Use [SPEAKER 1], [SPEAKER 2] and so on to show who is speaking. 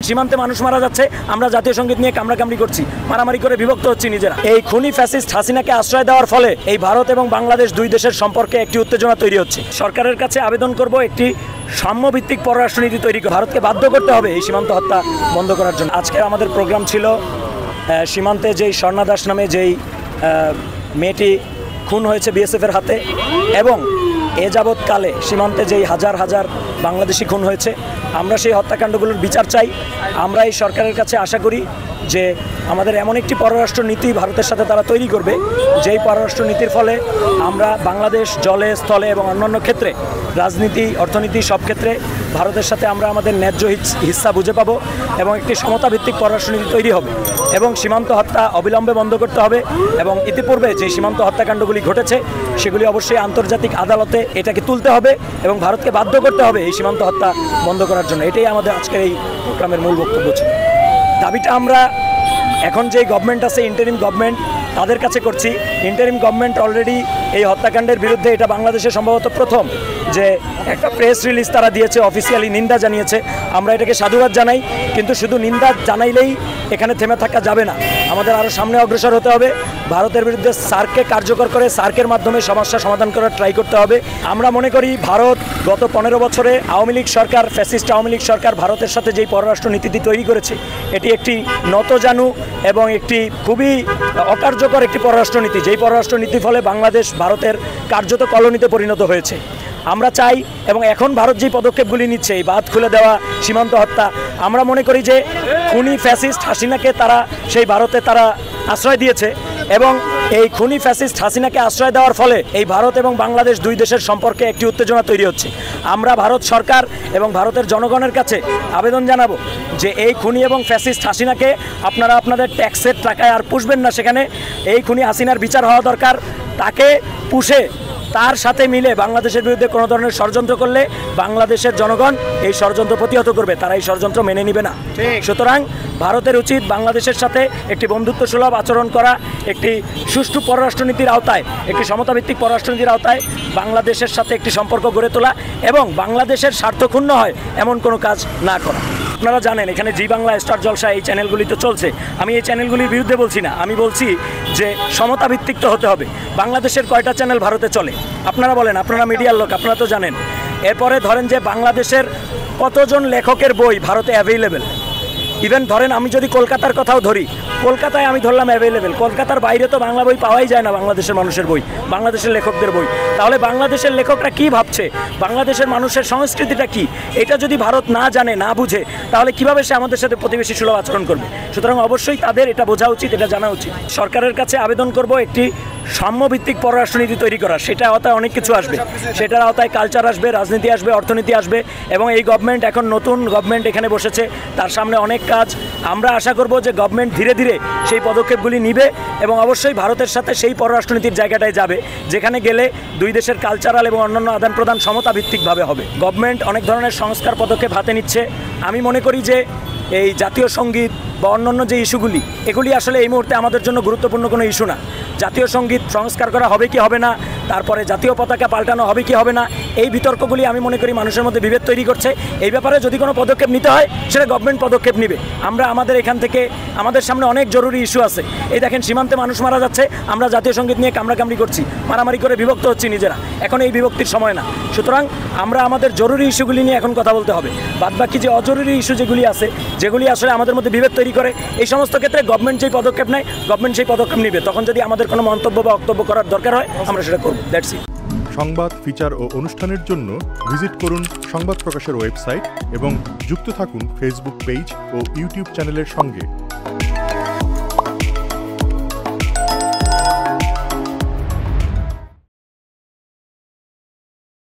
[SPEAKER 1] সীমান্তে মানুষ মারা যাচ্ছে, আমরা জাতীয় সঙ্গীত নিয়ে কামড়াকামড়ি করছি, মারামারি করে বিভক্ত হচ্ছি নিজেরা। এই খুনি ফ্যাসিস্ট হাসিনাকে আশ্রয় দেওয়ার ফলে এই ভারত এবং বাংলাদেশ দুই দেশের সম্পর্কে একটি উত্তেজনা তৈরি হচ্ছে। সরকারের কাছে আবেদন করব একটি সাম্যভিত্তিক পররাষ্ট্রনীতি তৈরি করে ভারতকে বাধ্য করতে হবে এই সীমান্ত হত্যা বন্ধ করার জন্য। আজকে আমাদের প্রোগ্রাম ছিল সীমান্তে যেই স্বর্ণা দাস নামে যেই মেয়েটি খুন হয়েছে বিএসএফের হাতে, এবং এ যাবৎকালে সীমান্তে যেই হাজার হাজার বাংলাদেশি খুন হয়েছে, আমরা সেই হত্যাকাণ্ডগুলোর বিচার চাই। আমরা এই সরকারের কাছে আশা করি যে আমাদের এমন একটি পররাষ্ট্র নীতি ভারতের সাথে তারা তৈরি করবে, যেই পররাষ্ট্র নীতির ফলে আমরা বাংলাদেশ জলে স্থলে এবং অন্যান্য ক্ষেত্রে রাজনীতি অর্থনীতি সব ক্ষেত্রে ভারতের সাথে আমরা আমাদের ন্যায্য হিস্সা বুঝে পাবো এবং একটি সমতাভিত্তিক পররাষ্ট্রনীতি তৈরি হবে। এবং সীমান্ত হত্যা অবিলম্বে বন্ধ করতে হবে, এবং ইতিপূর্বে যে সীমান্ত হত্যাকাণ্ডগুলি ঘটেছে সেগুলি অবশ্যই আন্তর্জাতিক আদালতে এটাকে তুলতে হবে এবং ভারতকে বাধ্য করতে হবে এই সীমান্ত হত্যা বন্ধ করার জন্য। এটাই আমাদের আজকের এই প্রোগ্রামের মূল বক্তব্য ছিল। দাবিটা আমরা এখন যে গভর্নমেন্ট আছে ইন্টারিম গভর্নমেন্ট তাদের কাছে করছি। ইন্টারিম গভর্নমেন্ট অলরেডি এই হত্যাকাণ্ডের বিরুদ্ধে, এটা বাংলাদেশে সম্ভবত প্রথম যে একটা প্রেস রিলিজ তারা দিয়েছে, অফিসিয়ালি নিন্দা জানিয়েছে। আমরা এটাকে সাধুবাদ জানাই, কিন্তু শুধু নিন্দা জানাইলেই এখানে থেমে থাকা যাবে না, আমাদের আরও সামনে অগ্রসর হতে হবে। ভারতের বিরুদ্ধে সার্ককে কার্যকর করে সার্কের মাধ্যমে সমস্যা সমাধান করার ট্রাই করতে হবে। আমরা মনে করি ভারত গত 15 বছরে আওয়ামী লীগ সরকার, ফ্যাসিস্ট আওয়ামী লীগ সরকার ভারতের সাথে যেই পররাষ্ট্র নীতিটি তৈরি করেছে, এটি একটি নতজানু এবং একটি খুবই অকার্যকর একটি পররাষ্ট্রনীতি, যেই পররাষ্ট্রনীতির ফলে বাংলাদেশ ভারতের কার্যত কলোনিতে পরিণত হয়েছে। আমরা চাই, এবং এখন ভারত যে পদক্ষেপগুলি নিচ্ছে, এই বাঁধ খুলে দেওয়া, সীমান্ত হত্যা, আমরা মনে করি যে খুনি ফ্যাসিস্ট হাসিনাকে তারা সেই ভারতে তারা আশ্রয় দিয়েছে, এবং এই খুনি ফ্যাসিস্ট হাসিনাকে আশ্রয় দেওয়ার ফলে এই ভারত এবং বাংলাদেশ দুই দেশের সম্পর্কে একটি উত্তেজনা তৈরি হচ্ছে। আমরা ভারত সরকার এবং ভারতের জনগণের কাছে আবেদন জানাবো যে এই খুনি এবং ফ্যাসিস্ট হাসিনাকে আপনারা আপনাদের ট্যাক্সের টাকায় আর পুষবেন না। সেখানে এই খুনি হাসিনার বিচার হওয়া দরকার। তাকে পুষে তার সাথে মিলে বাংলাদেশের বিরুদ্ধে কোনো ধরনের ষড়যন্ত্র করলে বাংলাদেশের জনগণ এই ষড়যন্ত্র প্রতিহত করবে, তারা এই ষড়যন্ত্র মেনে নিবে না। সুতরাং ভারতের উচিত বাংলাদেশের সাথে একটি বন্ধুত্ব সুলভ আচরণ করা, একটি সুষ্ঠু পররাষ্ট্রনীতির আওতায়, একটি সমতাভিত্তিক পররাষ্ট্রনীতির আওতায় বাংলাদেশের সাথে একটি সম্পর্ক গড়ে তোলা, এবং বাংলাদেশের স্বার্থ ক্ষুণ্ণ হয় এমন কোনো কাজ না করা। আপনারা জানেন এখানে জি বাংলা, স্টার জলসা এই চ্যানেলগুলি তো চলছে। আমি এই চ্যানেলগুলির বিরুদ্ধে বলছি না, আমি বলছি যে সমতাভিত্তিক তো হতে হবে। বাংলাদেশের কয়টা চ্যানেল ভারতে চলে আপনারা বলেন, আপনারা মিডিয়ার লোক, আপনারা তো জানেন। এরপরে ধরেন যে বাংলাদেশের কতজন লেখকের বই ভারতে অ্যাভেলেবেল। ইভেন ধরেন আমি যদি কলকাতার কথাও ধরি, কলকাতায় আমি ধরলাম অ্যাভেলেবেল, কলকাতার বাইরে তো বাংলা বই পাওয়াই যায় না, বাংলাদেশের মানুষের বই, বাংলাদেশের লেখকদের বই। তাহলে বাংলাদেশের লেখকরা কি ভাবছে, বাংলাদেশের মানুষের সংস্কৃতিটা কি, এটা যদি ভারত না জানে না বুঝে, তাহলে কিভাবে সে আমাদের সাথে প্রতিবেশী সুলভ আচরণ করবে? সুতরাং অবশ্যই তাদের এটা বোঝা উচিত, এটা জানা উচিত। সরকারের কাছে আবেদন করব একটি সাম্যভিত্তিক পররাষ্ট্রনীতি তৈরি করা। সেটার আওতায় অনেক কিছু আসবে, সেটার আওতায় কালচার আসবে, রাজনীতি আসবে, অর্থনীতি আসবে, এবং এই গভর্নমেন্ট এখন নতুন গভর্নমেন্ট এখানে বসেছে, তার সামনে অনেক কাজ। আমরা আশা করব যে গভর্নমেন্ট ধীরে ধীরে সেই পদক্ষেপগুলি নিবে, এবং অবশ্যই ভারতের সাথে সেই পররাষ্ট্রনীতির জায়গাটায় যাবে যেখানে গেলে দুই দেশের কালচারাল এবং অন্যান্য আদান প্রদান সমতাভিত্তিকভাবে হবে। গভর্নমেন্ট অনেক ধরনের সংস্কার পদক্ষেপ হাতে নিচ্ছে। আমি মনে করি যে এই জাতীয় সঙ্গীত বা অন্যান্য যে ইস্যুগুলি, এগুলি আসলে এই মুহূর্তে আমাদের জন্য গুরুত্বপূর্ণ কোনো ইস্যু না। জাতীয় সঙ্গীত সংস্কার করা হবে কি হবে না, তারপরে জাতীয় পতাকা পাল্টানো হবে কি হবে না, এই বিতর্কগুলি আমি মনে করি মানুষের মধ্যে বিভেদ তৈরি করছে। এই ব্যাপারে যদি কোনো পদক্ষেপ নিতে হয় সেটা গভর্নমেন্ট পদক্ষেপ নেবে। আমরা আমাদের এখান থেকে, আমাদের সামনে অনেক জরুরি ইস্যু আছে। এই দেখেন সীমান্তে মানুষ মারা যাচ্ছে, আমরা জাতীয় সঙ্গীত নিয়ে কামড়াকামড়ি করছি, মারামারি করে বিভক্ত হচ্ছি নিজেরা। এখন এই বিভক্তির সময় না। সুতরাং আমরা আমাদের জরুরি ইস্যুগুলি নিয়ে এখন কথা বলতে হবে। বাদবাকি যে অজরুরি ইস্যু যেগুলি আছে, যেগুলি আসলে আমাদের মধ্যে বিভেদ তৈরি করে, এই সমস্ত ক্ষেত্রে গভর্নমেন্ট যেই পদক্ষেপ নেয়, গভর্নমেন্ট সেই পদক্ষেপ নেবে। তখন যদি আমাদের কোনো মন্তব্য বা বক্তব্য করার দরকার হয়, আমরা সেটা করব। That's it.
[SPEAKER 2] সংবাদ, ফিচার ও অনুষ্ঠানের জন্য ভিজিট করুন সংবাদ প্রকাশের ওয়েবসাইট এবং যুক্ত থাকুন ফেসবুক পেজ ও ইউটিউব চ্যানেলের সঙ্গে।